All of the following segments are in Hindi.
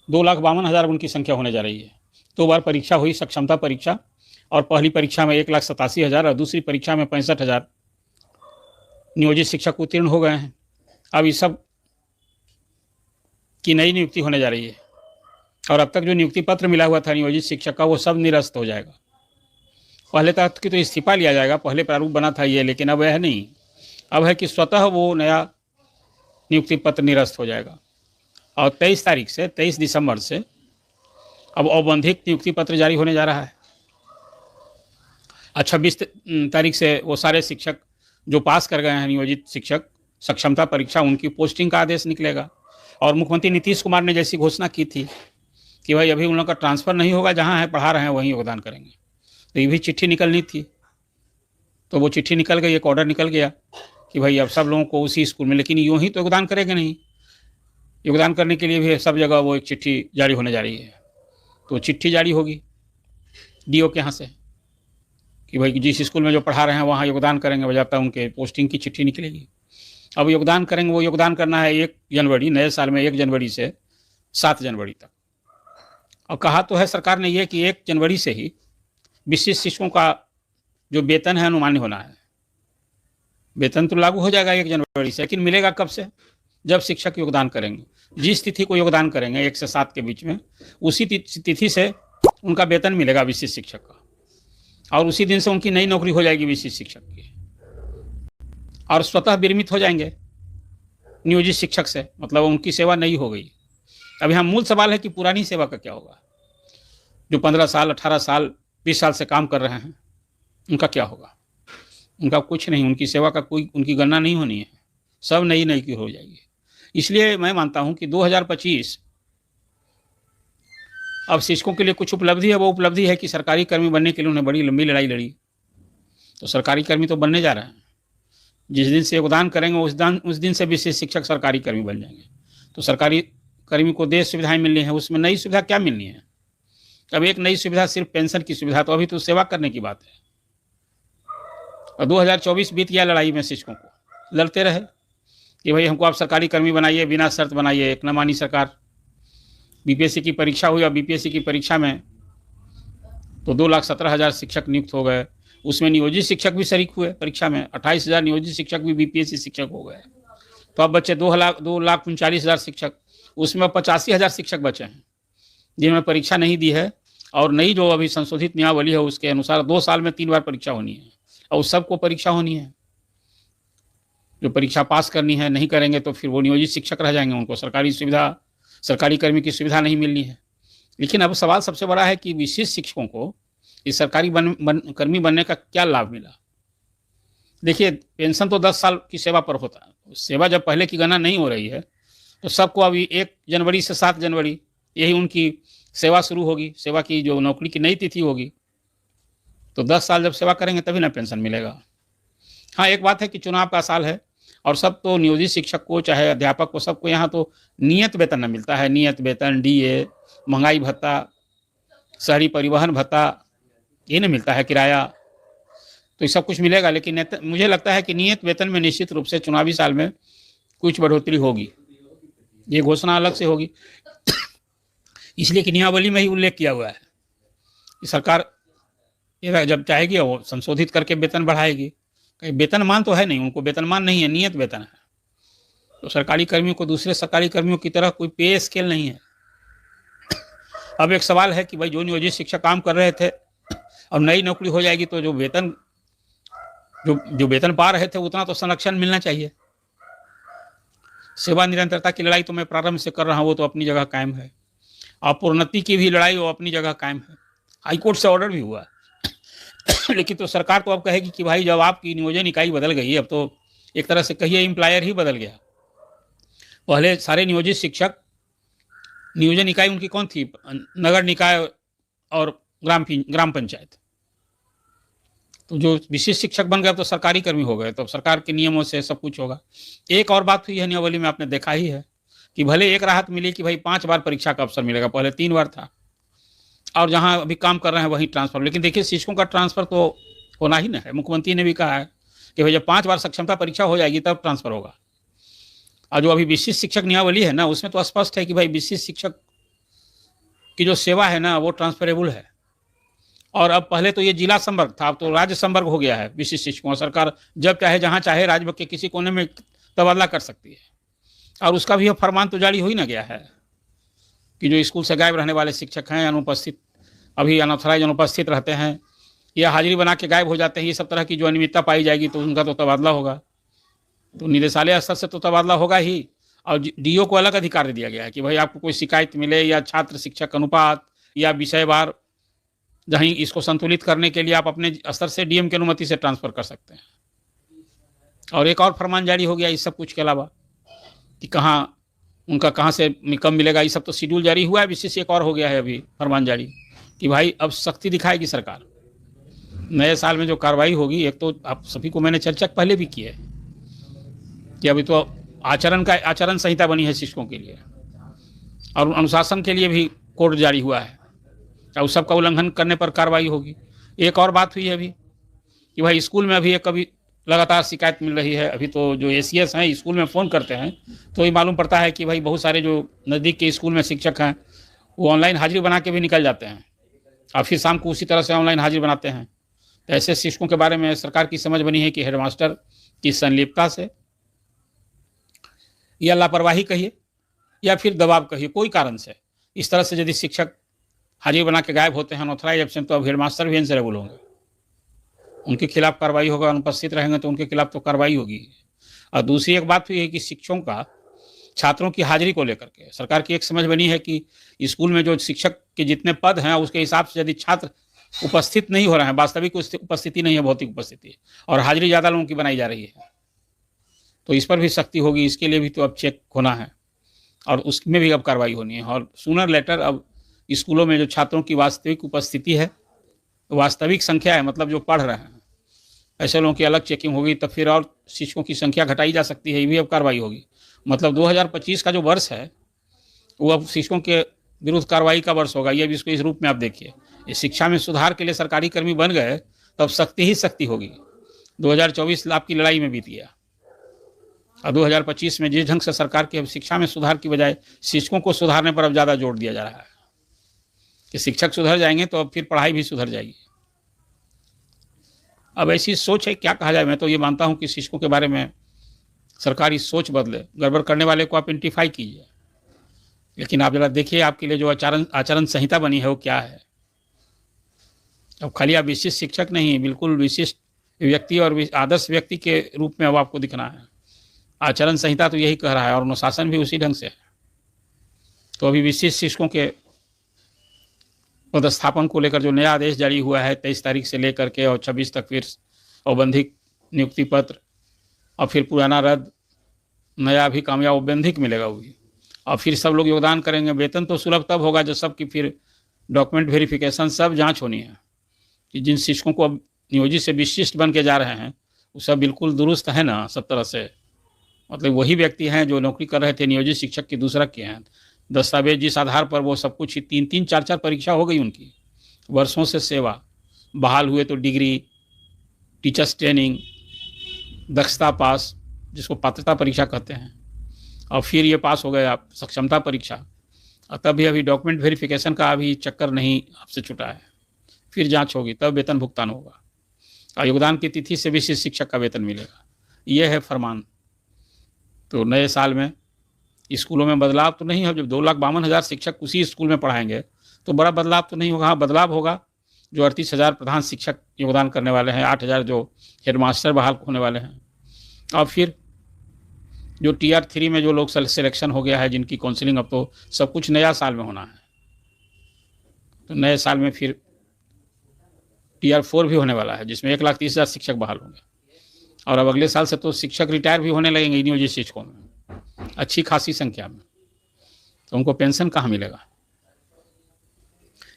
2,52,000 उनकी संख्या होने जा रही है। 2 बार परीक्षा हुई, सक्षमता परीक्षा, और पहली परीक्षा में 1,87,000 और दूसरी परीक्षा में 65,000 नियोजित शिक्षक उत्तीर्ण हो गए हैं। अब इस सब की नई नियुक्ति होने जा रही है, और अब तक जो नियुक्ति पत्र मिला हुआ था नियोजित शिक्षक का, वो सब निरस्त हो जाएगा। पहले तक की तो इस्तीफा लिया जाएगा, पहले प्रारूप बना था ये, लेकिन अब यह नहीं, अब है कि स्वतः वो नया नियुक्ति पत्र निरस्त हो जाएगा। और 23 दिसंबर से अब औपबंधिक नियुक्ति पत्र जारी होने जा रहा है। 26 तारीख से वो सारे शिक्षक जो पास कर गए हैं नियोजित शिक्षक सक्षमता परीक्षा, उनकी पोस्टिंग का आदेश निकलेगा। और मुख्यमंत्री नीतीश कुमार ने जैसी घोषणा की थी कि भाई अभी उन लोगों का ट्रांसफ़र नहीं होगा, जहाँ है पढ़ा रहे हैं वहीं योगदान करेंगे, तो ये भी चिट्ठी निकलनी थी, तो वो चिट्ठी निकल गई, एक ऑर्डर निकल गया कि भाई अब सब लोगों को उसी स्कूल में, लेकिन यूँ ही तो योगदान करेंगे नहीं, योगदान करने के लिए भी सब जगह वो एक चिट्ठी जारी होने जा रही है। तो चिट्ठी जारी होगी डीओ के यहाँ से कि भाई जिस स्कूल में जो पढ़ा रहे हैं वहाँ योगदान करेंगे, जब तक उनके पोस्टिंग की चिट्ठी निकलेगी। अब योगदान करेंगे, वो योगदान करना है 1 जनवरी, नए साल में 1 जनवरी से 7 जनवरी तक। और कहा तो है सरकार ने ये कि 1 जनवरी से ही विशिष्ट शिक्षकों का जो वेतन है अनुमान्य होना है। वेतन तो लागू हो जाएगा 1 जनवरी से, लेकिन मिलेगा कब से? जब शिक्षक योगदान करेंगे, जिस तिथि को योगदान करेंगे 1 से 7 के बीच में, उसी तिथि से उनका वेतन मिलेगा विशिष्ट शिक्षक का, और उसी दिन से उनकी नई नौकरी हो जाएगी विशिष्ट शिक्षक की, और स्वतः विरमित हो जाएंगे नियोजित शिक्षक से, मतलब उनकी सेवा नई हो गई। अब यहाँ मूल सवाल है कि पुरानी सेवा का क्या होगा? जो 15 साल 18 साल 20 साल से काम कर रहे हैं, उनका क्या होगा? उनका कुछ नहीं, उनकी सेवा का कोई उनकी गणना नहीं होनी है, सब नई नई की हो जाएगी। इसलिए मैं मानता हूँ कि 2025 अब शिक्षकों के लिए कुछ उपलब्धि है। वो उपलब्धि है कि सरकारी कर्मी बनने के लिए उन्हें बड़ी लंबी लड़ाई लड़ी, तो सरकारी कर्मी तो बनने जा रहे हैं। जिस दिन से योगदान करेंगे उस दिन से विशेष शिक्षक सरकारी कर्मी बन जाएंगे। तो सरकारी कर्मी को देश सुविधाएं मिलनी है, उसमें नई सुविधा क्या मिलनी है? अब एक नई सुविधा सिर्फ पेंशन की सुविधा, तो अभी तो सेवा करने की बात है। और 2024 बीत गया लड़ाई में, शिक्षकों को लड़ते रहे कि भाई हमको आप सरकारी कर्मी बनाइए, बिना शर्त बनाइए। एक न मानी सरकार। बीपीएससी की परीक्षा हुई, और बीपीएससी की परीक्षा में तो 2,17,000 शिक्षक नियुक्त हो गए। उसमें नियोजित शिक्षक भी शरीक हुए परीक्षा में, 28,000 नियोजित शिक्षक भी बीपीएससी शिक्षक हो गए। तो अब बच्चे 2,39,000 शिक्षक, उसमें 85,000 शिक्षक बचे हैं जिन्होंने परीक्षा नहीं दी है। और नई जो अभी संशोधित नियमावली है उसके अनुसार 2 साल में 3 बार परीक्षा होनी है, और सबको परीक्षा होनी है। जो परीक्षा पास करनी है, नहीं करेंगे तो फिर वो नियोजित शिक्षक रह जाएंगे, उनको सरकारी सुविधा, सरकारी कर्मी की सुविधा नहीं मिलनी है। लेकिन अब सवाल सबसे बड़ा है कि विशिष्ट शिक्षकों को इस सरकारी कर्मी बनने का क्या लाभ मिला? देखिए, पेंशन तो 10 साल की सेवा पर होता है। सेवा जब पहले की गणना नहीं हो रही है, तो सबको अभी 1 जनवरी से 7 जनवरी यही उनकी सेवा शुरू होगी, सेवा की जो नौकरी की नई तिथि होगी। तो 10 साल जब सेवा करेंगे तभी ना पेंशन मिलेगा। हाँ, एक बात है कि चुनाव का साल है, और सब तो नियोजित शिक्षक को चाहे अध्यापक को, सबको यहाँ तो नियत वेतन न मिलता है। नियत वेतन, डीए, महंगाई भत्ता, शहरी परिवहन भत्ता, ये नहीं मिलता है, किराया, तो ये सब कुछ मिलेगा। लेकिन मुझे लगता है कि नियत वेतन में निश्चित रूप से चुनावी साल में कुछ बढ़ोतरी होगी, ये घोषणा अलग से होगी। इसलिए कि नियमावली में ही उल्लेख किया हुआ है कि सरकार जब चाहेगी वो संशोधित करके वेतन बढ़ाएगी। वेतनमान तो है नहीं, उनको वेतनमान नहीं है, नियत वेतन है। तो सरकारी कर्मियों को दूसरे सरकारी कर्मियों की तरह कोई पे स्केल नहीं है। अब एक सवाल है कि भाई जो नियोजित शिक्षक काम कर रहे थे, अब नई नौकरी हो जाएगी, तो जो वेतन पा रहे थे उतना तो संरक्षण मिलना चाहिए। सेवा निरंतरता की लड़ाई तो मैं प्रारंभ से कर रहा हूँ, वो तो अपनी जगह कायम है। और प्रोन्नति की भी लड़ाई वो अपनी जगह कायम है। हाईकोर्ट से ऑर्डर भी हुआ लेकिन तो सरकार तो अब कहेगी कि भाई जब आपकी नियोजन इकाई बदल गई, अब तो एक तरह से कहिए एम्प्लॉयर ही बदल गया। पहले सारे नियोजित शिक्षक, नियोजन इकाई उनकी कौन थी? नगर निकाय और ग्राम पंचायत। तो जो विशेष शिक्षक बन गए तो सरकारी कर्मी हो गए, तो सरकार के नियमों से सब कुछ होगा। एक और बात हुई है नियमावली में, आपने देखा ही है कि भले एक राहत मिली कि भाई 5 बार परीक्षा का अवसर मिलेगा, पहले 3 बार था, और जहां अभी काम कर रहे हैं वहीं ट्रांसफर। लेकिन देखिए, शिक्षकों का ट्रांसफर तो होना ही ना है। मुख्यमंत्री ने भी कहा है कि भाई जब 5 बार सक्षमता परीक्षा हो जाएगी तब ट्रांसफर होगा। और जो अभी विशिष्ट शिक्षक नियमावली है ना, उसमें तो स्पष्ट है कि भाई विशिष्ट शिक्षक की जो सेवा है ना वो ट्रांसफरेबल है। और अब पहले तो ये जिला संवर्ग था, अब तो राज्य संवर्ग हो गया है विशिष्ट शिक्षकों। सरकार जब चाहे जहाँ चाहे राज्य के किसी कोने में तबादला कर सकती है। और उसका भी अब फरमान तो जारी हो ही ना गया है कि जो स्कूल से गायब रहने वाले शिक्षक हैं, अनुपस्थित, अभी अनऑथराइज अनुपस्थित रहते हैं या हाजिरी बना के गायब हो जाते हैं, ये सब तरह की जो अनियमितता पाई जाएगी तो उनका तो तबादला होगा। तो निदेशालय स्तर से तो तबादला होगा ही। और डीओ को अलग अधिकार दे दिया गया है कि भाई आपको कोई शिकायत मिले या छात्र शिक्षक अनुपात या विषयवार, जहीं इसको संतुलित करने के लिए आप अपने स्तर से डीएम की अनुमति से ट्रांसफर कर सकते हैं। और एक और फरमान जारी हो गया इस सब कुछ के अलावा कि कहाँ से कम मिलेगा, ये सब तो शेड्यूल जारी हुआ है। विशेष एक और हो गया है अभी फरमान जारी कि भाई अब सख्ती दिखाएगी सरकार। नए साल में जो कार्रवाई होगी, एक तो आप सभी को मैंने चर्चा पहले भी की है कि अभी तो आचरण संहिता बनी है शिक्षकों के लिए, और अनुशासन के लिए भी कोड जारी हुआ है, और सबका उल्लंघन करने पर कार्रवाई होगी। एक और बात हुई है अभी कि भाई स्कूल में अभी कभी लगातार शिकायत मिल रही है। अभी तो जो एसीएस हैं स्कूल में फ़ोन करते हैं तो ये मालूम पड़ता है कि भाई बहुत सारे जो नज़दीक के स्कूल में शिक्षक हैं वो ऑनलाइन हाजिरी बना के भी निकल जाते हैं और फिर शाम को उसी तरह से ऑनलाइन हाजिरी बनाते हैं। तो ऐसे शिक्षकों के बारे में सरकार की समझ बनी है कि हेडमास्टर की संलिप्तता से या लापरवाही कहिए या फिर दबाव कहिए, कोई कारण से इस तरह से यदि शिक्षक हाजिरी बना के गायब होते हैं अनऑथराइज एब्सेंट, तो अब हेडमास्टर भी इनसेरेबल होंगे, उनके खिलाफ कार्रवाई होगा। अनुपस्थित रहेंगे तो उनके खिलाफ तो कार्रवाई होगी। और दूसरी एक बात तो ये है कि शिक्षकों का छात्रों की हाजिरी को लेकर के सरकार की एक समझ बनी है कि स्कूल में जो शिक्षक के जितने पद हैं उसके हिसाब से यदि छात्र उपस्थित नहीं हो रहे हैं, वास्तविक उपस्थिति नहीं है, भौतिक उपस्थिति है, और हाजिरी ज़्यादा लोगों की बनाई जा रही है, तो इस पर भी सख्ती होगी। इसके लिए भी तो अब चेक होना है और उसमें भी अब कार्रवाई होनी है। और सूनर लेटर अब स्कूलों में जो छात्रों की वास्तविक उपस्थिति है, वास्तविक संख्या है, मतलब जो पढ़ रहे हैं, ऐसे लोगों की अलग चेकिंग होगी। तब फिर और शिक्षकों की संख्या घटाई जा सकती है, ये भी अब कार्रवाई होगी। मतलब 2025 का जो वर्ष है वो अब शिक्षकों के विरुद्ध कार्रवाई का वर्ष होगा। ये भी इसको इस रूप में आप देखिए, इस शिक्षा में सुधार के लिए सरकारी कर्मी बन गए तब सख्ती ही सख्ती होगी। 2024 आपकी लड़ाई में बीत गया और 2025 में जिस ढंग से सरकार की अब शिक्षा में सुधार की बजाय शिक्षकों को सुधारने पर अब ज़्यादा जोर दिया जा रहा है कि शिक्षक सुधर जाएंगे तो अब फिर पढ़ाई भी सुधर जाएगी। अब ऐसी सोच है, क्या कहा जाए। मैं तो ये मानता हूँ कि शिक्षकों के बारे में सरकारी सोच बदले, गड़बड़ करने वाले को आप आइडेंटिफाई कीजिए, लेकिन आप जरा देखिए आपके लिए जो आचरण संहिता बनी है वो क्या है। अब खाली आप विशिष्ट शिक्षक नहीं, बिल्कुल विशिष्ट व्यक्ति और आदर्श व्यक्ति के रूप में अब आपको दिखना है। आचरण संहिता तो यही कह रहा है और अनुशासन भी उसी ढंग से है। तो अभी विशिष्ट शिक्षकों के पदस्थापन को लेकर जो नया आदेश जारी हुआ है 23 तारीख से लेकर के और 26 तक फिर औबंधिक नियुक्ति पत्र, और फिर पुराना रद्द, नया भी कामयाब औबंधिक मिलेगा वो भी, और फिर सब लोग योगदान करेंगे। वेतन तो सुलभ तब होगा जब सबकी फिर डॉक्यूमेंट वेरिफिकेशन सब जांच होनी है कि जिन शिक्षकों को अब नियोजित से विशिष्ट बन के जा रहे हैं वो सब बिल्कुल दुरुस्त है ना सब तरह से, मतलब वही व्यक्ति हैं जो नौकरी कर रहे थे नियोजित शिक्षक की दूसरा के हैं। दस्तावेज जिस आधार पर वो सब कुछ 3-3, 4-4 परीक्षा हो गई उनकी, वर्षों से सेवा, बहाल हुए तो डिग्री, टीचर्स ट्रेनिंग, दक्षता पास जिसको पात्रता परीक्षा कहते हैं, और फिर ये पास हो गए आप सक्षमता परीक्षा, और तब भी अभी डॉक्यूमेंट वेरिफिकेशन का अभी चक्कर नहीं आपसे छुटा है। फिर जांच होगी तब वेतन भुगतान होगा और योगदान की तिथि से विशिष्ट शिक्षक का वेतन मिलेगा। ये है फरमान। तो नए साल में स्कूलों में बदलाव तो नहीं है। जब 2,52,000 शिक्षक उसी स्कूल में पढ़ाएंगे तो बड़ा बदलाव तो नहीं होगा। हाँ, बदलाव होगा जो 38,000 प्रधान शिक्षक योगदान करने वाले हैं, 8,000 जो हेडमास्टर बहाल होने वाले हैं, और फिर जो Tier 3 में जो लोग सिलेक्शन हो गया है जिनकी काउंसलिंग, अब तो सब कुछ नया साल में होना है। तो नए साल में फिर Tier 4 भी होने वाला है जिसमें 1,30,000 शिक्षक बहाल होंगे, और अब अगले साल से तो शिक्षक रिटायर भी होने लगेंगे नियोजित शिक्षकों में अच्छी खासी संख्या में, तो उनको पेंशन कहाँ मिलेगा।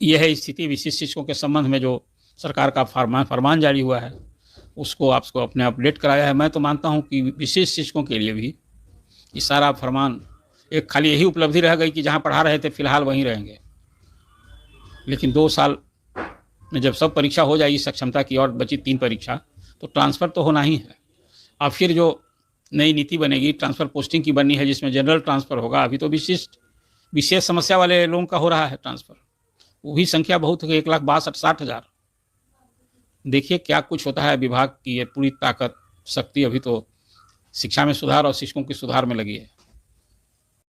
यह है स्थिति विशिष्ट शिक्षकों के संबंध में जो सरकार का फरमान जारी हुआ है, उसको आपको अपने अपडेट कराया है। मैं तो मानता हूँ कि विशिष्ट शिक्षकों के लिए भी ये सारा फरमान एक खाली यही उपलब्धि रह गई कि जहाँ पढ़ा रहे थे फिलहाल वहीं रहेंगे, लेकिन 2 साल में जब सब परीक्षा हो जाएगी सक्षमता की और बची 3 परीक्षा, तो ट्रांसफ़र तो होना ही है। और फिर जो नई नीति बनेगी ट्रांसफ़र पोस्टिंग की बननी है जिसमें जनरल ट्रांसफ़र होगा। अभी तो विशेष समस्या वाले लोगों का हो रहा है ट्रांसफ़र, वही संख्या बहुत है, 1,62,60,000। देखिए क्या कुछ होता है। विभाग की ये पूरी ताकत शक्ति अभी तो शिक्षा में सुधार और शिक्षकों के सुधार में लगी है।